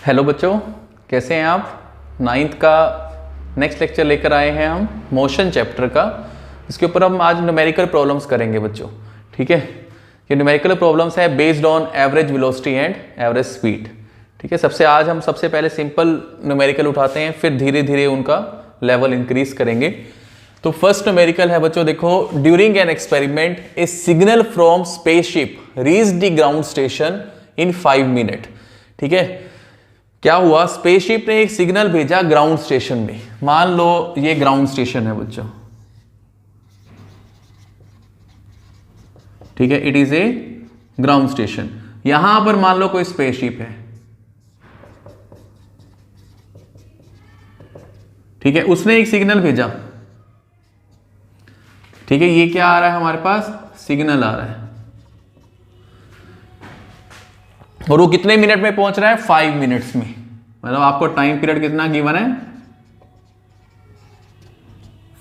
Hello बच्चों, कैसे हैं आप। नाइन्थ का नेक्स्ट लेक्चर लेकर आए हैं हम मोशन चैप्टर का। इसके ऊपर हम आज न्यूमेरिकल प्रॉब्लम्स करेंगे बच्चों। ठीक है, ये न्यूमेरिकल प्रॉब्लम्स है based on average velocity and average speed. ठीक है, सबसे पहले सिंपल न्यूमेरिकल उठाते हैं, फिर धीरे धीरे उनका लेवल इंक्रीज करेंगे। तो फर्स्ट न्यूमेरिकल है बच्चों, देखो, during an experiment A signal from spaceship reach the ground station in 5 minute. ठीक है, क्या हुआ, स्पेसशिप ने एक सिग्नल भेजा ग्राउंड स्टेशन में। मान लो ये ग्राउंड स्टेशन है बच्चों। ठीक है, it is a ground station. यहां पर मान लो कोई स्पेसशिप है। ठीक है, उसने एक सिग्नल भेजा। ठीक है, ये क्या आ रहा है हमारे पास, सिग्नल आ रहा है, और वो कितने मिनट में पहुंच रहा है, 5 मिनट्स में। मतलब आपको टाइम पीरियड कितना गिवन है,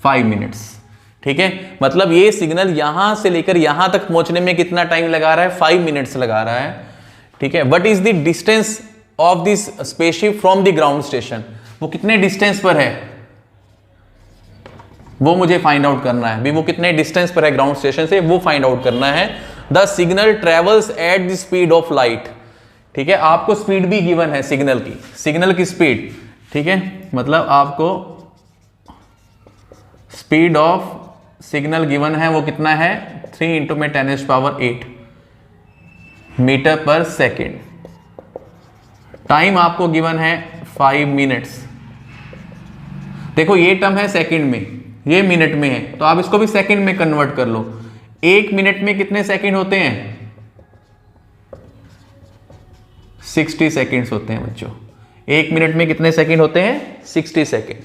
5 मिनट्स। ठीक है, मतलब ये सिग्नल यहां से लेकर यहां तक पहुंचने में कितना टाइम लगा रहा है, 5 मिनट्स लगा रहा है। ठीक है, what is the distance of this spaceship from the ground station, वो कितने डिस्टेंस पर है, वो मुझे फाइंड आउट करना है। भी वो कितने डिस्टेंस पर है ग्राउंड स्टेशन से, वो फाइंड आउट करना है। The signal travels at the speed of light. ठीक है, आपको स्पीड भी गिवन है सिग्नल की स्पीड। ठीक है, मतलब आपको स्पीड ऑफ सिग्नल गिवन है, वो कितना है, 3 इंटू में 10⁸ मीटर पर सेकेंड। टाइम आपको गिवन है 5 मिनट्स। देखो ये टर्म है सेकंड में, ये मिनट में है, तो आप इसको भी सेकंड में कन्वर्ट कर लो। 1 मिनट में कितने सेकंड होते हैं, 60 सेकेंड्स होते हैं बच्चों। 1 मिनट में कितने सेकंड होते हैं, 60 सेकेंड।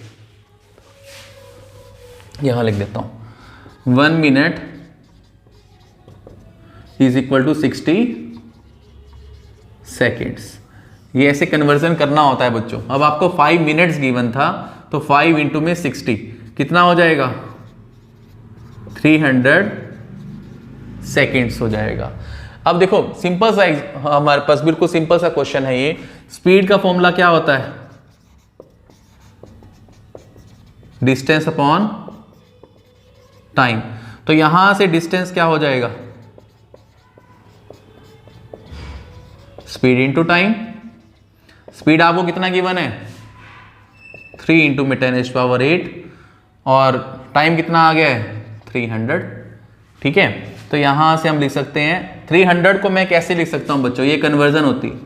यहां लिख देता हूं, 1 minute is equal to 60 seconds. ये ऐसे कन्वर्जन करना होता है बच्चों। अब आपको 5 मिनट्स गिवन था, तो 5 इंटू में 60 कितना हो जाएगा, 300 सेकेंड्स हो जाएगा। अब देखो सिंपल सा हमारे पास बिल्कुल सिंपल सा क्वेश्चन है ये। स्पीड का फॉर्मूला क्या होता है, डिस्टेंस अपॉन टाइम। तो यहां से डिस्टेंस क्या हो जाएगा, स्पीड इंटू टाइम। स्पीड आपको कितना गिवन है, 3 इंटू में 10⁸, और टाइम कितना आ गया है, 300। ठीक है, तो यहां से हम लिख सकते हैं 300 को मैं कैसे लिख सकता हूं बच्चों, ये कन्वर्जन होती है।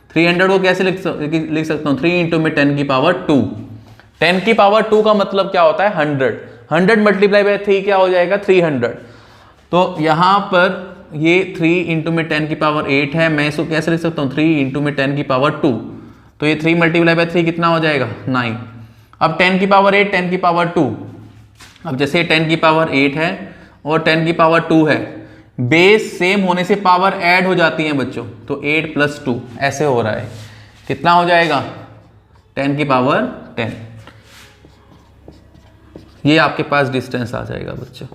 300 को कैसे लिख सकता हूं, 3 इंटू में 10⁻²। 10⁻² का मतलब क्या होता है, 100 मल्टीप्लाई बाय 3 क्या हो जाएगा, 300। तो यहां पर ये 3 इंटू में 10⁸ है, मैं इसको कैसे लिख सकता हूं, 3 इंटू में 10⁻²। तो ये 3 मल्टीप्लाई बाय 3 कितना हो जाएगा, 9। अब 10⁸ 10⁻²। अब जैसे 10⁸ है और 10⁻² है, बेस सेम होने से पावर ऐड हो जाती है बच्चों, तो 8 + 2 ऐसे हो रहा है। कितना हो जाएगा, 10⁻10। ये आपके पास डिस्टेंस आ जाएगा बच्चों।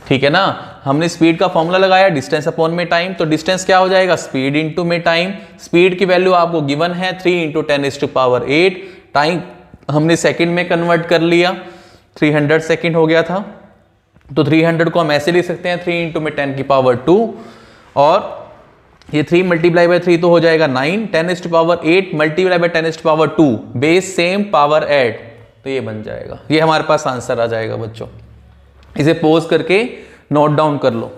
ठीक है ना, हमने स्पीड का फॉर्मूला लगाया डिस्टेंस अपॉन में टाइम, तो डिस्टेंस क्या हो जाएगा, स्पीड इंटू में टाइम। स्पीड की वैल्यू आपको गिवन है 3 इंटू 10⁸। टाइम हमने सेकंड में कन्वर्ट कर लिया, 300 सेकंड हो गया था। तो 300 को हम ऐसे लिख सकते हैं, 3 इंटू में 10⁻², और ये 3 मल्टीप्लाई बाय 3 तो हो जाएगा 9। 10⁸ multiply by 10⁻², base same power add, तो ये बन जाएगा। ये हमारे पास आंसर आ जाएगा बच्चों। इसे पॉज करके नोट डाउन कर लो।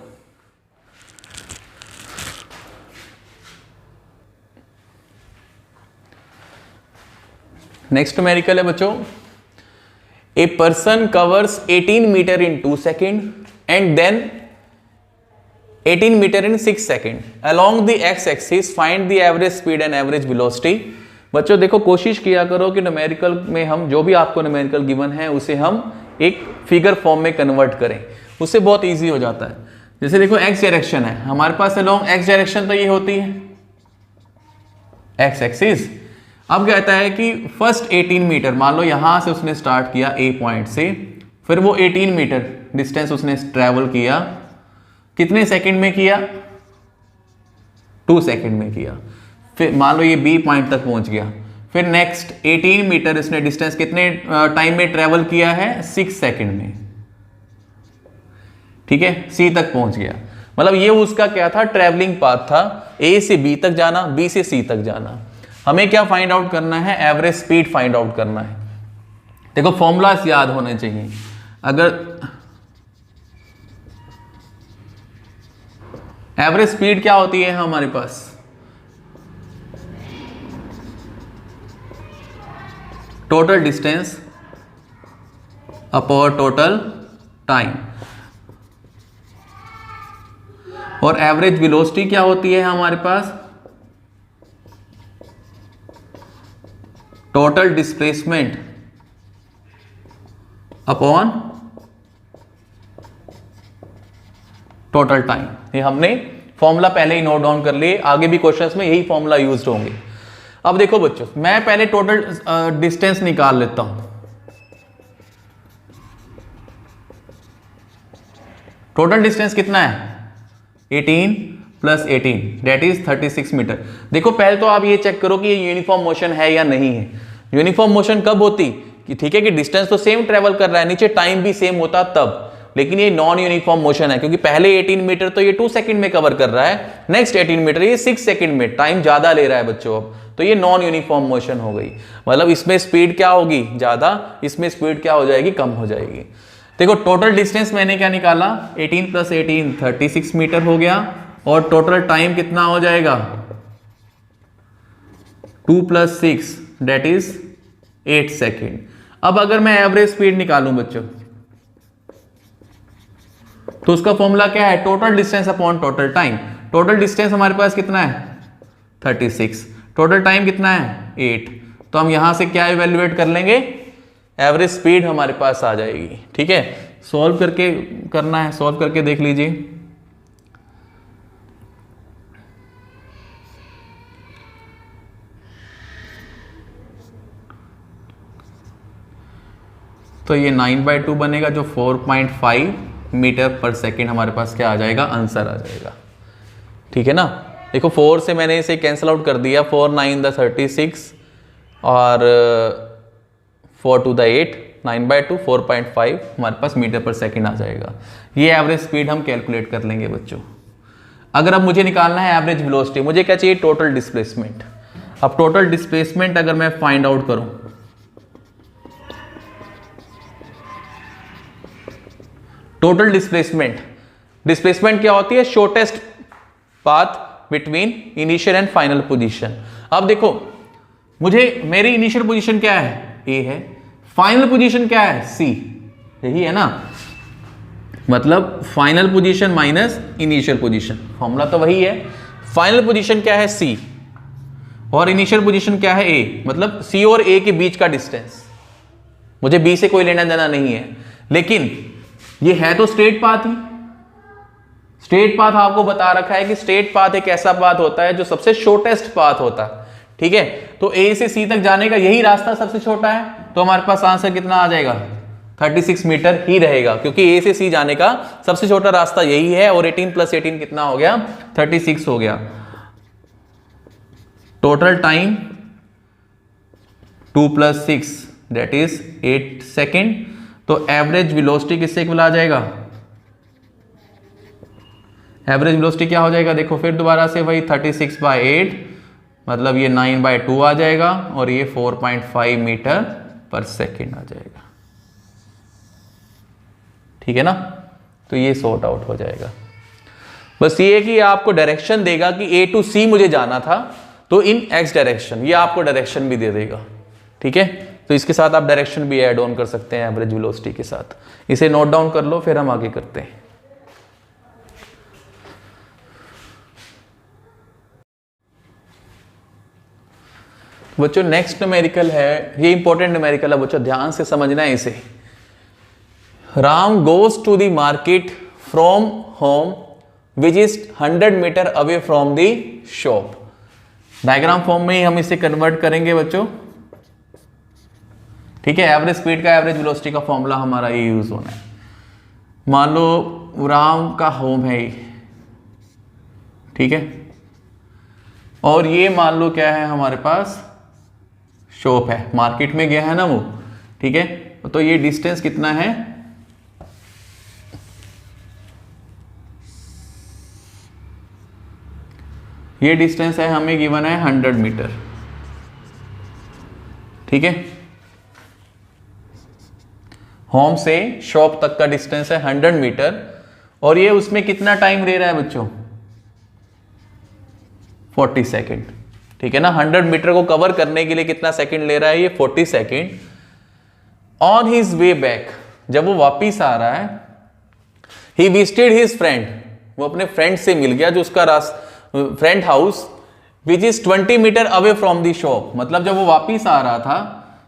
नेक्स्ट न्यूमेरिकल है बच्चों, A person covers 18 meter in 2 seconds and then 18 meter in 6 seconds. Along the x-axis, find the average speed and average velocity. बच्चों देखो, कोशिश किया करो कि न्यूमेरिकल में हम जो भी आपको न्यूमेरिकल गिवन है उसे हम एक फिगर फॉर्म में कन्वर्ट करें, उससे बहुत इजी हो जाता है। जैसे देखो x डायरेक्शन है हमारे पास, अलोंग x डायरेक्शन तो ये होती है x एक्सिस। अब कहता है कि फर्स्ट 18 मीटर, मान लो यहां से उसने स्टार्ट किया A पॉइंट से, फिर वो 18 मीटर डिस्टेंस उसने ट्रेवल किया, कितने सेकंड में किया, 2 सेकंड में किया। फिर मान लो ये बी पॉइंट तक पहुंच गया, फिर नेक्स्ट 18 मीटर इसने डिस्टेंस कितने टाइम में ट्रेवल किया है, 6 सेकंड में, ठीक है, सी तक पहुंच गया। मतलब ये उसका क्या था, ट्रेवलिंग पाथ था, ए से बी तक जाना, बी से सी तक जाना। हमें क्या फाइंड आउट करना है, एवरेज स्पीड फाइंड आउट करना है। देखो फॉर्मूलास याद होने चाहिए। अगर एवरेज स्पीड क्या होती है हमारे पास, total distance upon total time, और एवरेज वेलोसिटी क्या होती है हमारे पास, total displacement upon total time. ये हमने फॉर्मूला पहले ही नोट डाउन कर लिए, आगे भी क्वेश्चंस में यही फॉर्मूला यूज होंगे। अब देखो बच्चों, मैं पहले टोटल डिस्टेंस निकाल लेता हूं। टोटल डिस्टेंस कितना है, 18 + 18 दैट इज 36 मीटर। देखो पहले तो आप ये चेक करो कि ये यूनिफॉर्म मोशन है या नहीं है। यूनिफॉर्म मोशन कब होती कि ठीक है कि डिस्टेंस तो सेम ट्रेवल कर रहा है, नीचे टाइम भी सेम होता तब, लेकिन ये नॉन यूनिफॉर्म मोशन है क्योंकि पहले 18 मीटर तो ये 2 सेकंड में कवर कर रहा है, नेक्स्ट 18 मीटर ये 6 सेकंड में, टाइम ज्यादा ले रहा है बच्चों। अब तो ये नॉन यूनिफॉर्म मोशन हो गई, मतलब इसमें स्पीड क्या होगी, ज्यादा, इसमें स्पीड क्या हो जाएगी, कम हो जाएगी। देखो टोटल डिस्टेंस मैंने क्या निकाला, 18 + 18 36 मीटर हो गया, और टोटल टाइम कितना हो जाएगा, 2 + 6 दैट इज 8 सेकेंड। अब अगर मैं एवरेज स्पीड निकालूं बच्चों, तो उसका फॉर्मूला क्या है, total distance upon total time. Total distance हमारे पास कितना है, 36, टोटल टाइम कितना है, 8। तो हम यहां से क्या इवेल्युएट कर लेंगे, एवरेज स्पीड हमारे पास आ जाएगी। ठीक है, सॉल्व करके करना है, सॉल्व करके देख लीजिए। तो ये 9/2 बनेगा, जो 4.5 मीटर पर सेकेंड हमारे पास क्या आ जाएगा, आंसर आ जाएगा। ठीक है ना, देखो 4 से मैंने इसे कैंसिल आउट कर दिया, 4 9 × 36 और 4 2 × 8, 9/2 4.5 हमारे पास मीटर पर सेकेंड आ जाएगा। ये एवरेज स्पीड हम कैलकुलेट कर लेंगे बच्चों। अगर अब मुझे निकालना है एवरेज वेलोसिटी, मुझे क्या चाहिए, टोटल डिस्प्लेसमेंट। अब टोटल डिस्प्लेसमेंट अगर मैं फाइंड आउट करूं, टोटल डिस्प्लेसमेंट क्या होती है, shortest path between initial and final position. अब देखो मुझे, मेरी इनिशियल पोजीशन क्या है, ए है, फाइनल पोजीशन क्या है, सी, यही है ना, मतलब final position minus initial position, formula तो वही है। फाइनल पोजीशन क्या है, सी, और इनिशियल पोजीशन क्या है, ए, मतलब सी और ए के बीच का डिस्टेंस। मुझे बी से कोई लेना देना नहीं है, लेकिन ये है तो स्ट्रेट पाथ ही। स्ट्रेट पाथ आपको बता रखा है कि स्ट्रेट पाथ एक ऐसा पाथ होता है जो सबसे शॉर्टेस्ट पाथ होता है। ठीक है, तो ए से सी तक जाने का यही रास्ता सबसे छोटा है, तो हमारे पास आंसर कितना आ जाएगा, 36 मीटर ही रहेगा, क्योंकि ए से सी जाने का सबसे छोटा रास्ता यही है। और 18 + 18 कितना हो गया, 36 हो गया। Total time 2 + 6 that is 8 second. तो एवरेज वेलोसिटी किससे इक्वल आ जाएगा, एवरेज वेलोसिटी क्या हो जाएगा, देखो फिर दोबारा से वही 36/8, मतलब ये 9/2 आ जाएगा, और ये 4.5 मीटर पर सेकेंड आ जाएगा। ठीक है ना, तो ये सॉर्ट आउट हो जाएगा। बस ये है कि आपको डायरेक्शन देगा कि A to C मुझे जाना था, तो इन X डायरेक्शन, ये आपको डायरेक्शन भी दे देगा। ठीक है, तो इसके साथ आप डायरेक्शन भी ऐड ऑन कर सकते हैं एवरेज वेलोसिटी के साथ। इसे नोट डाउन कर लो, फिर हम आगे करते हैं। बच्चों नेक्स्ट न्यूमेरिकल है, ये इंपॉर्टेंट न्यूमेरिकल है बच्चों, ध्यान से समझना है इसे। Ram goes to the market from home which is 100 metre away from the shop. Diagram form में ही हम इसे कन्वर्ट करेंगे बच्चों। ठीक है, एवरेज स्पीड का एवरेज वेलोसिटी का फॉर्मूला हमारा ये यूज होना है। मान लो राम का होम है ये, ठीक है, और ये मान लो क्या है हमारे पास, शॉप है, मार्केट में गया है ना वो, ठीक है। तो ये डिस्टेंस कितना है, ये डिस्टेंस है हमें गिवन है 100 मीटर, ठीक है। होम से शॉप तक का डिस्टेंस है 100 मीटर, और ये उसमें कितना टाइम ले रहा है बच्चों, 40 सेकेंड, ठीक है ना। 100 मीटर को कवर करने के लिए कितना सेकेंड ले रहा है, ये 40 second. On his way back, जब वो वापिस आ रहा है, ही विजिटेड हिज फ्रेंड, वो अपने फ्रेंड से मिल गया, जो उसका friend house which is 20 metre away from the shop. मतलब जब वो वापिस आ रहा था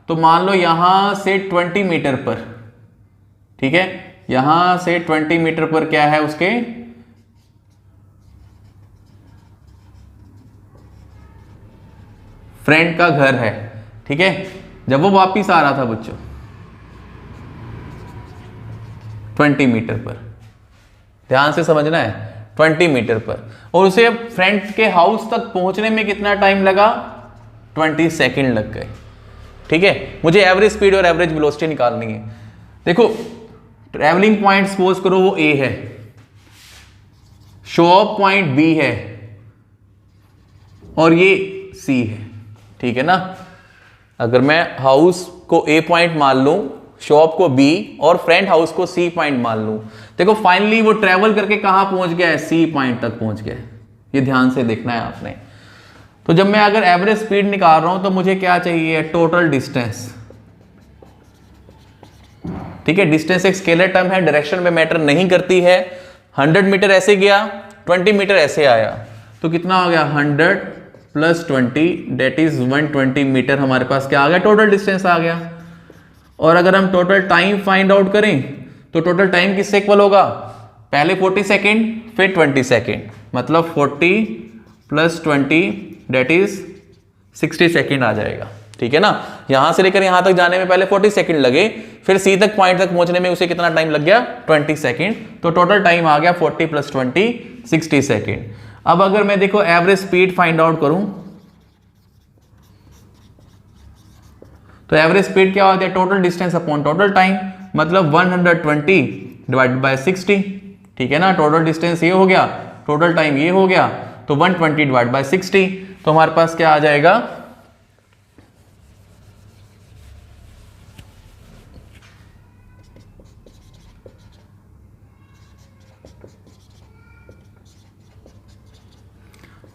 तो मान लो यहां से 20 मीटर पर, ठीक है, यहां से 20 मीटर पर क्या है उसके फ्रेंड का घर है, ठीक है। जब वो वापिस आ रहा था बच्चों 20 मीटर पर, ध्यान से समझना है, 20 मीटर पर, और उसे फ्रेंड के हाउस तक पहुंचने में कितना टाइम लगा, 20 सेकेंड लग गए, ठीक है। मुझे एवरेज स्पीड और एवरेज वेलोसिटी निकालनी है। देखो ट्रैवलिंग पॉइंट सपोज करो वो ए है, शॉप पॉइंट बी है, और ये सी है, ठीक है ना। अगर मैं हाउस को ए पॉइंट मान लूं, शॉप को बी और फ्रेंड हाउस को सी पॉइंट मान लूं, देखो फाइनली वो ट्रेवल करके कहां पहुंच गया है, सी पॉइंट तक पहुंच गया है। ये ध्यान से देखना है आपने। तो जब मैं अगर एवरेज स्पीड निकाल रहा हूं तो मुझे क्या चाहिए, टोटल डिस्टेंस, ठीक है। डिस्टेंस एक स्केलर टर्म है, डायरेक्शन में मैटर नहीं करती है। 100 मीटर ऐसे गया, 20 मीटर ऐसे आया, तो कितना हो गया, 100 प्लस 20 डेट इज 120 मीटर, हमारे पास क्या आ गया, टोटल डिस्टेंस आ गया। और अगर हम टोटल टाइम फाइंड आउट करें तो टोटल टाइम किससे इक्वल होगा, पहले 40 सेकेंड फिर 20 सेकेंड, मतलब 40 प्लस 20 डेट इज 60 सेकेंड आ जाएगा, ठीक है ना। यहां से लेकर यहां तक जाने में पहले 40 सेकेंड लगे, फिर सी तक पॉइंट तक पहुंचने में उसे कितना टाइम लग गया, 20 सेकेंड। तो टोटल टाइम आ गया 40 प्लस 20 60 सेकेंड। अब अगर मैं देखो एवरेज स्पीड फाइंड आउट करूं तो एवरेज स्पीड क्या होती है, total distance upon total time, मतलब 120 डिवाइडेड बाय 60, ठीक है ना। टोटल डिस्टेंस ये हो गया, टोटल टाइम ये हो गया, तो 120 डिवाइड बाय 60, तो हमारे पास क्या आ जाएगा,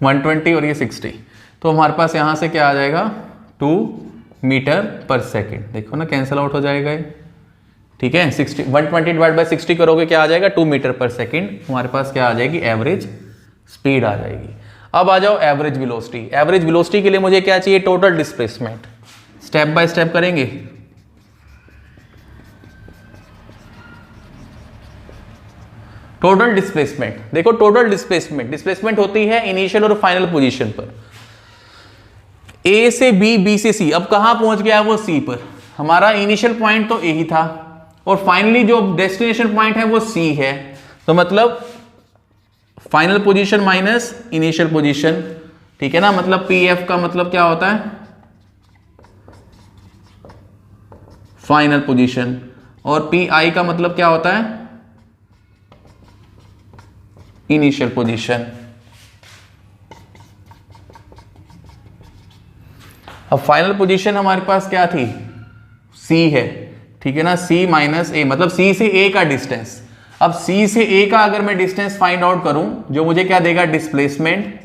और ये 60, तो हमारे पास यहां से क्या आ जाएगा, 2 मीटर पर सेकेंड। देखो ना कैंसिल आउट हो जाएगा ये, ठीक है। 120 डिवाइड बाय 60 करोगे क्या आ जाएगा, 2 मीटर पर सेकेंड। हमारे पास क्या आ जाएगी, एवरेज स्पीड आ जाएगी। अब आ जाओ एवरेज वेलोसिटी। एवरेज वेलोसिटी के लिए मुझे क्या चाहिए, total displacement. Step by step करेंगे। टोटल डिस्प्लेसमेंट, देखो टोटल डिस्प्लेसमेंट होती है इनिशियल और फाइनल पोजीशन पर। ए से बी, बी से सी, अब कहां पहुंच गया वो सी पर। हमारा इनिशियल पॉइंट तो ए ही था और फाइनली जो डेस्टिनेशन पॉइंट है वो सी है, तो मतलब final position minus initial position, ठीक है ना। मतलब पी एफ का मतलब क्या होता है, फाइनल पोजीशन, और पी आई का मतलब क्या होता है, इनिशियल पोजीशन। अब फाइनल पोजीशन हमारे पास क्या थी, सी है, ठीक है ना। सी माइनस ए, मतलब सी से ए का डिस्टेंस। अब सी से ए का अगर मैं डिस्टेंस फाइंड आउट करूं, जो मुझे क्या देगा, डिस्प्लेसमेंट,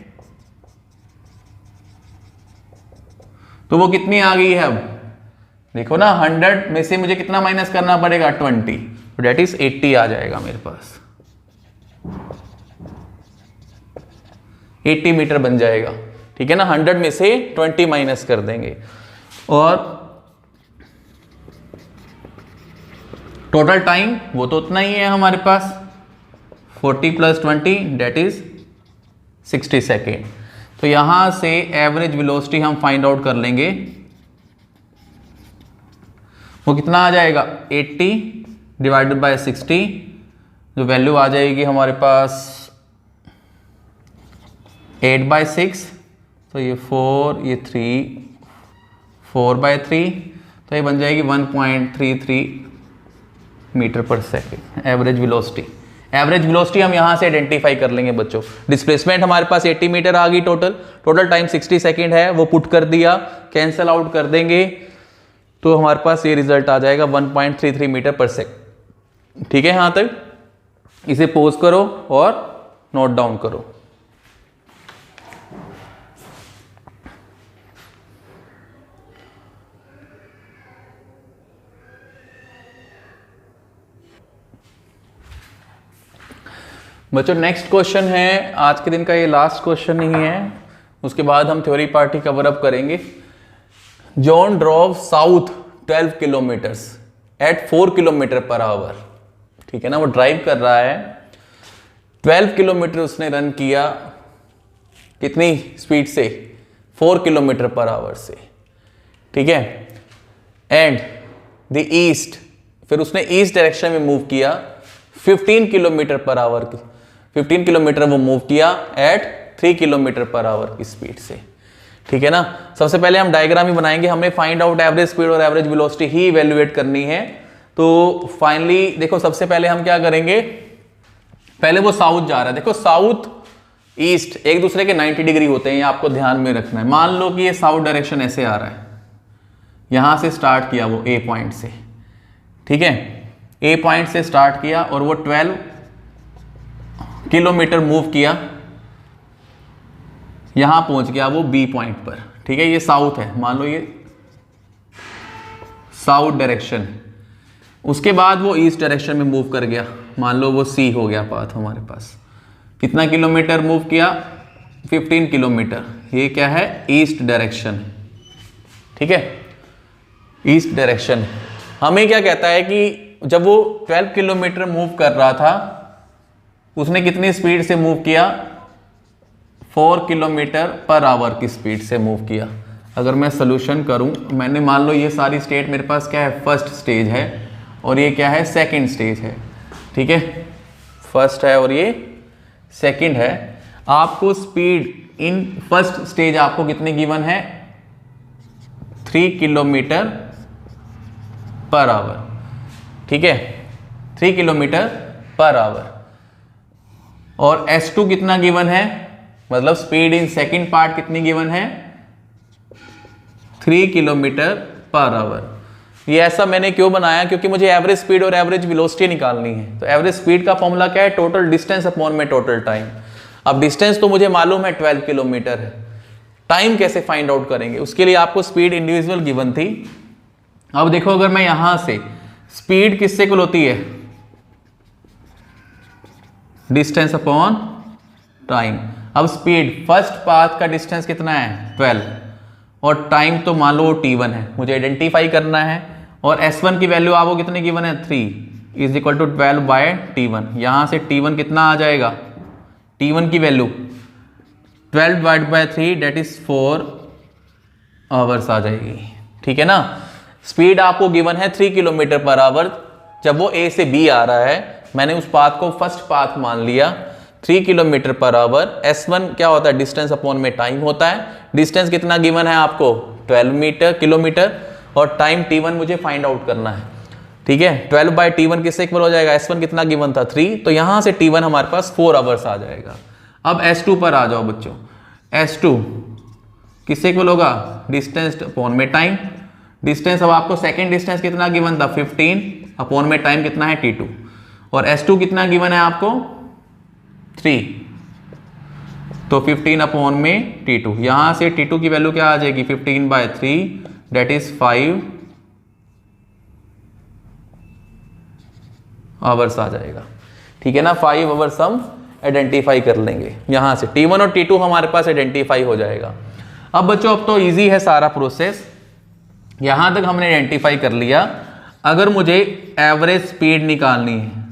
तो वो कितनी आ गई है। अब देखो ना 100 में से मुझे कितना माइनस करना पड़ेगा, 20, तो डेट इज 80 आ जाएगा मेरे पास, 80 मीटर बन जाएगा, ठीक है ना। 100 में से 20 माइनस कर देंगे और टोटल टाइम वो तो उतना ही है हमारे पास, 40 प्लस 20 डेट इज 60 सेकेंड। तो यहां से एवरेज वेलोसिटी हम फाइंड आउट कर लेंगे, वो कितना आ जाएगा, 80 डिवाइडेड बाय 60, जो वैल्यू आ जाएगी हमारे पास 8/6, तो ये 4, ये 3, 4/3, तो ये बन जाएगी 1.33 मीटर पर second average velocity. Average velocity हम यहाँ से आइडेंटिफाई कर लेंगे बच्चों। डिस्प्लेसमेंट हमारे पास 80 मीटर आ गई, टोटल टाइम 60 सेकेंड है, वो पुट कर दिया, कैंसिल आउट कर देंगे तो हमारे पास ये रिजल्ट आ जाएगा 1.33 मीटर पर सेकेंड। ठीक है, यहाँ तक इसे पोज करो और नोट डाउन करो। बच्चों नेक्स्ट क्वेश्चन है, आज के दिन का ये लास्ट क्वेश्चन ही है, उसके बाद हम थ्योरी पार्ट ही कवर अप करेंगे। John drove south 12 kilometres at 4 kilometre per hour. ठीक है ना, वो ड्राइव कर रहा है, 12 किलोमीटर उसने रन किया, कितनी स्पीड से? 4 किलोमीटर पर आवर से। ठीक है, एंड द ईस्ट, फिर उसने ईस्ट डायरेक्शन में मूव किया 15 किलोमीटर पर आवर की, 15 किलोमीटर वो मूव किया एट 3 किलोमीटर पर आवर की स्पीड से। ठीक है ना, सबसे पहले हम डायग्राम ही बनाएंगे, हमें फाइंड आउट एवरेज स्पीड और एवरेज वेलोसिटी ही इवेल्युएट करनी है। तो फाइनली देखो, सबसे पहले हम क्या करेंगे, पहले वो साउथ जा रहा है, देखो साउथ ईस्ट एक दूसरे के 90 डिग्री होते हैं, ये आपको ध्यान में रखना है। मान लो कि ये साउथ डायरेक्शन ऐसे आ रहा है, यहां से स्टार्ट किया वो ए पॉइंट से। ठीक है, ए पॉइंट से स्टार्ट किया और वो 12 किलोमीटर मूव किया, यहां पहुंच गया वो बी पॉइंट पर। ठीक है, ये साउथ है, मान लो ये साउथ डायरेक्शन। उसके बाद वो ईस्ट डायरेक्शन में मूव कर गया, मान लो वो सी हो गया पाथ हमारे पास। कितना किलोमीटर मूव किया? 15 किलोमीटर। ये क्या है? East direction. ठीक है, ईस्ट डायरेक्शन। हमें क्या कहता है कि जब वो 12 किलोमीटर मूव कर रहा था, उसने कितनी स्पीड से मूव किया? 4 किलोमीटर पर आवर की स्पीड से मूव किया। अगर मैं सोल्यूशन करूं, मैंने मान लो ये सारी स्टेट मेरे पास क्या है? फर्स्ट स्टेज है, और ये क्या है? सेकंड स्टेज है। ठीक है, फर्स्ट है और ये सेकंड है। आपको स्पीड इन फर्स्ट स्टेज आपको कितनी गिवन है? 3 किलोमीटर पर आवर। ठीक है, 3 किलोमीटर पर आवर। और S2 कितना गिवन है? मतलब स्पीड इन सेकंड पार्ट कितनी गिवन है? 3 किलोमीटर पर आवर। ये ऐसा मैंने क्यों बनाया? क्योंकि मुझे एवरेज स्पीड और एवरेज वेलोसिटी निकालनी है। तो एवरेज स्पीड का फॉर्मूला क्या है? टोटल डिस्टेंस अपॉन में टोटल टाइम। अब डिस्टेंस तो मुझे मालूम है 12 किलोमीटर है, टाइम कैसे फाइंड आउट करेंगे? उसके लिए आपको स्पीड इंडिविजुअल गिवन थी। अब देखो, अगर मैं यहां से स्पीड किससे इक्वल होती है? Distance upon time. अब स्पीड फर्स्ट पाथ का डिस्टेंस कितना है? 12, और टाइम तो मान लो t1 है, मुझे आइडेंटिफाई करना है। और S1 की वैल्यू आपको कितनी गिवन है? 3 इज इक्वल टू 12/t1। यहां से t1 कितना आ जाएगा? t1 की वैल्यू 12/3 डेट इज 4 आवर्स आ जाएगी। ठीक है ना, स्पीड आपको गिवन है 3 किलोमीटर पर आवर। जब वो A से B आ रहा है, मैंने उस पाथ को फर्स्ट पाथ मान लिया, 3 किलोमीटर पर आवर। S1 क्या होता है? डिस्टेंस अपॉन में टाइम होता है। डिस्टेंस कितना गिवन है आपको? 12 किलोमीटर, और टाइम t1 मुझे फाइंड आउट करना है। ठीक है, 12/t1 किससे इक्वल हो जाएगा? S1 कितना गिवन था? 3, तो यहां से t1 हमारे पास 4 आवर्स आ जाएगा। अब S2 पर आ जाओ बच्चों। S2 किससे इक्वल होगा? डिस्टेंस अपॉन में टाइम। डिस्टेंस अब आपको सेकेंड डिस्टेंस कितना गिवन था? 15, अपॉन में टाइम कितना है? t2। और S2 कितना गिवन है आपको? 3, तो 15 अपॉन में t2। यहां से t2 की वैल्यू क्या आ जाएगी? 15/3 डेट इज 5 आवर्स आ जाएगा। ठीक है ना, 5 आवर्स हम आइडेंटिफाई कर लेंगे। यहां से t1 और t2 हमारे पास आइडेंटिफाई हो जाएगा। अब बच्चों, अब तो इजी है सारा प्रोसेस, यहां तक हमने आइडेंटिफाई कर लिया। अगर मुझे एवरेज स्पीड निकालनी है,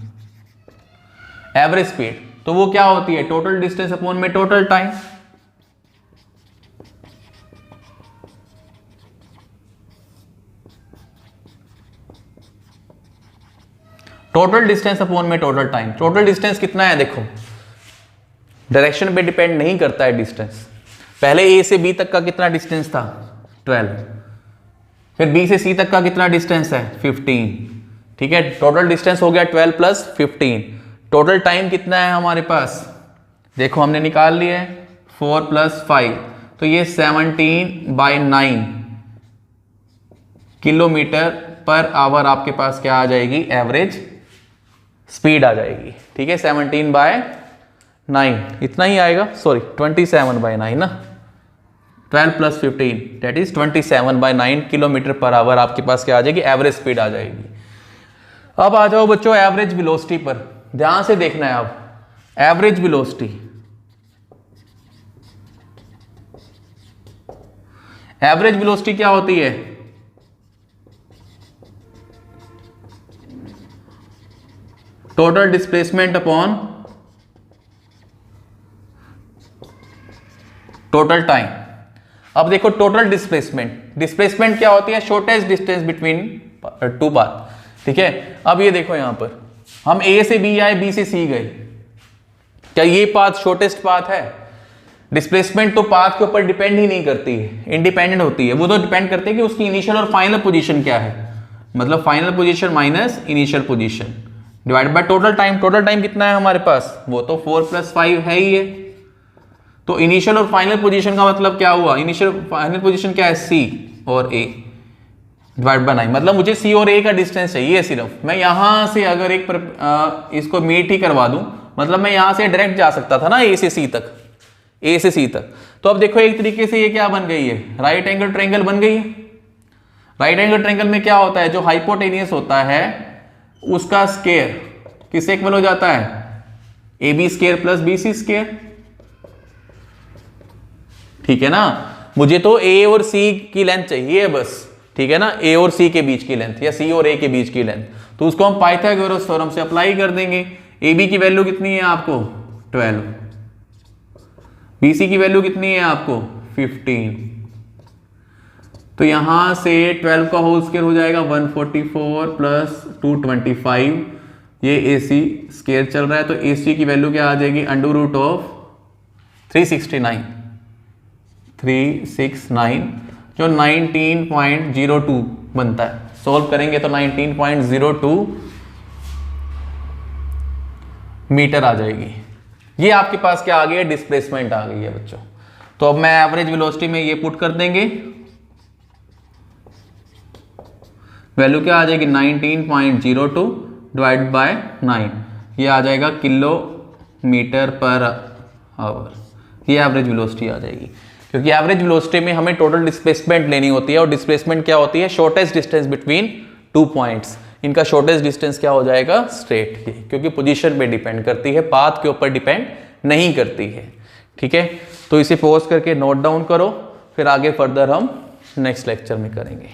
एवरेज स्पीड, तो वो क्या होती है? टोटल डिस्टेंस अपॉन में total time. Total distance upon में टोटल टाइम। टोटल डिस्टेंस कितना है? देखो, डायरेक्शन पे डिपेंड नहीं करता है डिस्टेंस। पहले ए से बी तक का कितना डिस्टेंस था 12, फिर बी से सी तक का कितना डिस्टेंस है 15, ठीक है। टोटल डिस्टेंस हो गया 12 प्लस 15। टोटल टाइम कितना है हमारे पास, देखो हमने निकाल लिया है 4 प्लस 5, तो ये 17/9 किलोमीटर पर आवर आपके पास क्या आ जाएगी, एवरेज स्पीड आ जाएगी, ठीक है। 17/9 इतना ही आएगा, सॉरी 27/9 ना, 12 plus 15 that is 27/9 kilometre per our आपके पास क्या आ जाएगी, एवरेज स्पीड आ जाएगी। अब आ जाओ बच्चों एवरेज वेलोसिटी पर, ध्यान से देखना है अब। एवरेज वेलोसिटी, एवरेज वेलोसिटी क्या होती है, total displacement upon total time. अब देखो टोटल डिस्प्लेसमेंट, डिस्प्लेसमेंट क्या होती है, shortest distance between two path, ठीक है। अब ये देखो यहां पर हम ए से बी आए, बी से सी गए, क्या ये पाथ शॉर्टेस्ट पाथ है? डिस्प्लेसमेंट तो पाथ के ऊपर डिपेंड ही नहीं करती है, इंडिपेंडेंट होती है। वो तो डिपेंड करती है कि उसकी इनिशियल और फाइनल पोजीशन क्या है, मतलब final position minus initial position divide by total time. Total time कितना है हमारे पास, वो तो 4 प्लस 5 है ही है। तो इनिशियल और फाइनल पोजीशन का मतलब क्या हुआ, इनिशियल फाइनल पोजीशन क्या है, सी और ए डिवाइड बाय 9, मतलब मुझे सी और ए का डिस्टेंस चाहिए सिर्फ। मैं यहां से अगर इसको मीट ही करवा दूं, मतलब मैं यहां से डायरेक्ट जा सकता था ना ए से सी तक, ए से सी तक। तो अब देखो एक तरीके से ये क्या बन गई है, राइट एंगल ट्रायंगल बन गई है। राइट एंगल ट्रायंगल में क्या होता है, जो हाइपोटेनियस होता है उसका स्क्वायर किससे इक्वल हो जाता है, A B square plus B C square, ठीक है ना। मुझे तो ए और सी की लेंथ चाहिए बस, ठीक है ना, ए और सी के बीच की लेंथ या सी और ए के बीच की लेंथ। तो उसको हम पाइथागोरस थ्योरम से अप्लाई कर देंगे। ए बी की वैल्यू कितनी है आपको 12, बी सी की वैल्यू कितनी है आपको 15। तो यहां से 12 का होल स्क्वायर हो जाएगा 144 प्लस 225, ये ए सी स्क्वायर चल रहा है, तो ए सी की वैल्यू क्या आ जाएगी, अंडर रूट ऑफ 369, जो 19.02 बनता है। सॉल्व करेंगे तो 19.02 मीटर आ जाएगी। ये आपके पास क्या आ गई है, डिस्प्लेसमेंट आ गई है बच्चों। तो अब मैं एवरेज वेलोसिटी में ये पुट कर देंगे, वैल्यू क्या आ जाएगी 19.02 डिवाइड बाय 9, ये आ जाएगा किलोमीटर पर आवर, ये एवरेज वेलोसिटी आ जाएगी। क्योंकि एवरेज वेलोसिटी में हमें टोटल डिस्प्लेसमेंट लेनी होती है, और डिस्प्लेसमेंट क्या होती है, shortest distance between two points. इनका शॉर्टेस्ट डिस्टेंस क्या हो जाएगा, स्ट्रेट, क्योंकि पोजीशन पे डिपेंड करती है, पाथ के ऊपर डिपेंड नहीं करती है, ठीक है। तो इसे पॉज करके नोट डाउन करो, फिर आगे फर्दर हम नेक्स्ट लेक्चर में करेंगे।